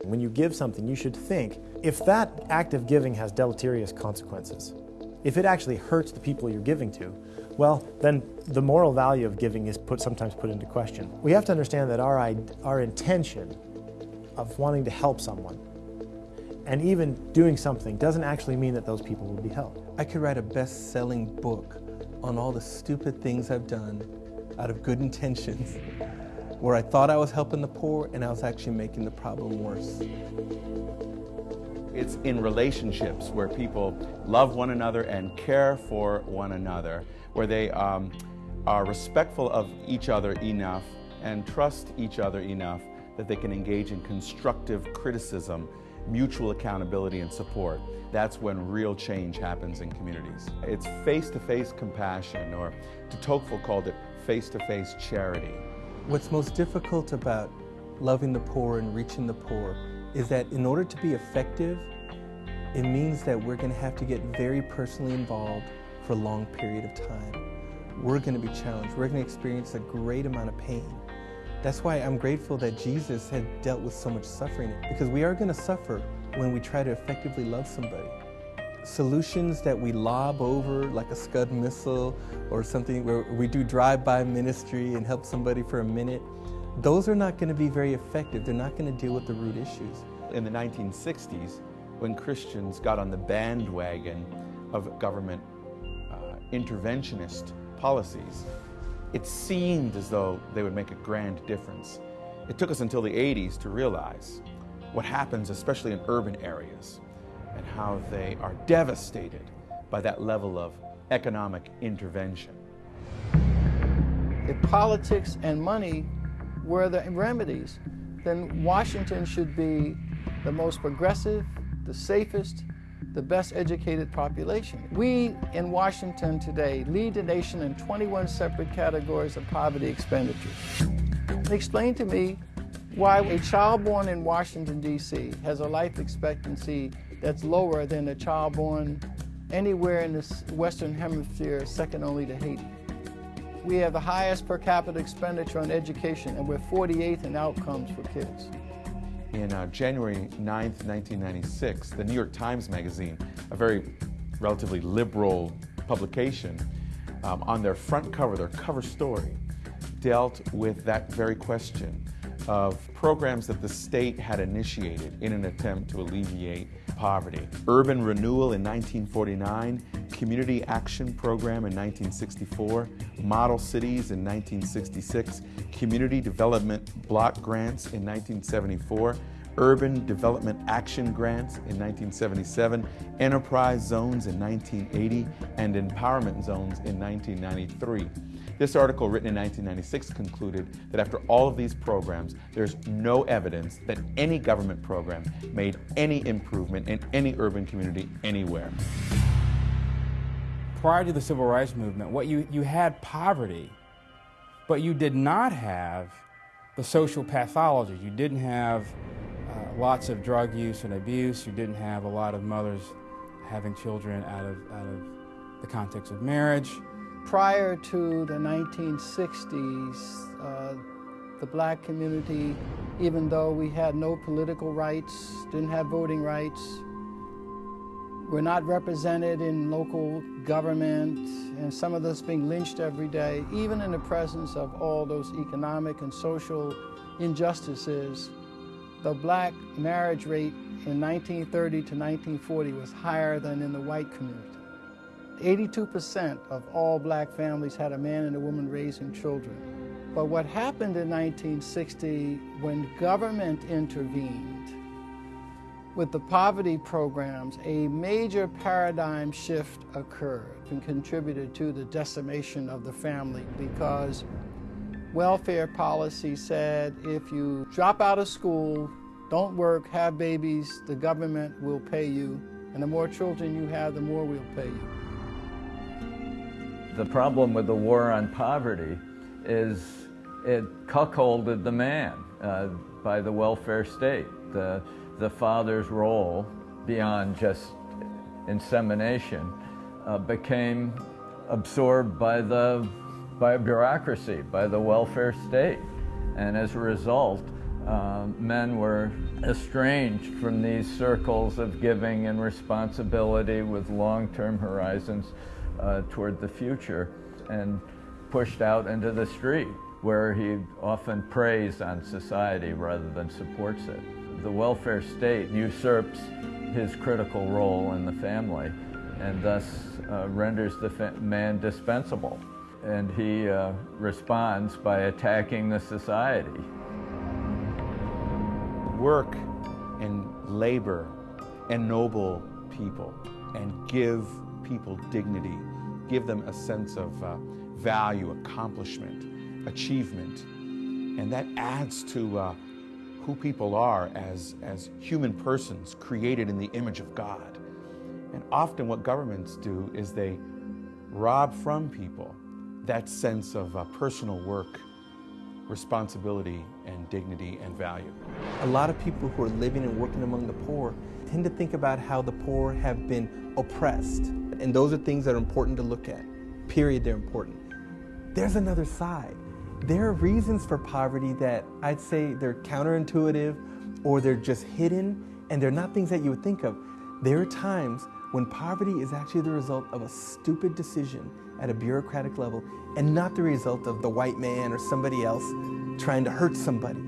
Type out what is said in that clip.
When you give something, you should think, if that act of giving has deleterious consequences, if it actually hurts the people you're giving to, well, then the moral value of giving is sometimes put into question. We have to understand that our intention of wanting to help someone and even doing something doesn't actually mean that those people will be helped. I could write a best-selling book on all the stupid things I've done out of good intentions, where I thought I was helping the poor and I was actually making the problem worse. It's in relationships where people love one another and care for one another, where they are respectful of each other enough and trust each other enough that they can engage in constructive criticism, mutual accountability and support. That's when real change happens in communities. It's face-to-face compassion, or de Tocqueville called it face-to-face charity. What's most difficult about loving the poor and reaching the poor is that in order to be effective, it means that we're going to have to get very personally involved for a long period of time. We're going to be challenged. We're going to experience a great amount of pain. That's why I'm grateful that Jesus had dealt with so much suffering, because we are going to suffer when we try to effectively love somebody. Solutions that we lob over like a Scud missile or something where we do drive-by ministry and help somebody for a minute, those are not going to be very effective. They're not going to deal with the root issues. In the 1960s, when Christians got on the bandwagon of government interventionist policies, it seemed as though they would make a grand difference. It took us until the 80s to realize what happens, especially in urban areas, and how they are devastated by that level of economic intervention. If politics and money were the remedies, then Washington should be the most progressive, the safest, the best educated population. We in Washington today lead the nation in 21 separate categories of poverty expenditures. Explain to me why a child born in Washington, D.C. has a life expectancy that's lower than a child born anywhere in the Western Hemisphere, second only to Haiti. We have the highest per capita expenditure on education, and we're 48th in outcomes for kids. In January 9th, 1996, the New York Times Magazine, a very relatively liberal publication, on their front cover, their cover story, dealt with that very question of programs that the state had initiated in an attempt to alleviate poverty. Urban Renewal in 1949, Community Action Program in 1964, Model Cities in 1966, Community Development Block Grants in 1974, Urban Development Action Grants in 1977, Enterprise Zones in 1980, and Empowerment Zones in 1993. This article, written in 1996, concluded that after all of these programs, there's no evidence that any government program made any improvement in any urban community anywhere. Prior to the Civil Rights Movement, you had poverty, but you did not have the social pathology. You didn't have lots of drug use and abuse. You didn't have a lot of mothers having children out of the context of marriage. Prior to the 1960s, the black community, even though we had no political rights, didn't have voting rights, were not represented in local government, and some of us being lynched every day, even in the presence of all those economic and social injustices, the black marriage rate in 1930 to 1940 was higher than in the white community. 82% of all black families had a man and a woman raising children. But what happened in 1960, when government intervened with the poverty programs, a major paradigm shift occurred and contributed to the decimation of the family, because welfare policy said if you drop out of school, don't work, have babies, the government will pay you, and the more children you have, the more we'll pay you. The problem with the war on poverty is it cuckolded the man by the welfare state. The father's role, beyond just insemination, became absorbed by bureaucracy, by the welfare state. And as a result, men were estranged from these circles of giving and responsibility with long-term horizons toward the future, and pushed out into the street, where he often preys on society rather than supports it. The welfare state usurps his critical role in the family, and thus renders the man dispensable. And he responds by attacking the society. Work and labor ennoble people and give people dignity, give them a sense of value, accomplishment, achievement, and that adds to who people are as human persons created in the image of God. And often what governments do is they rob from people that sense of personal work, responsibility, and dignity and value. A lot of people who are living and working among the poor tend to think about how the poor have been oppressed. And those are things that are important to look at. Period, they're important. There's another side. There are reasons for poverty that I'd say they're counterintuitive, or they're just hidden, and they're not things that you would think of. There are times when poverty is actually the result of a stupid decision at a bureaucratic level, and not the result of the white man or somebody else trying to hurt somebody.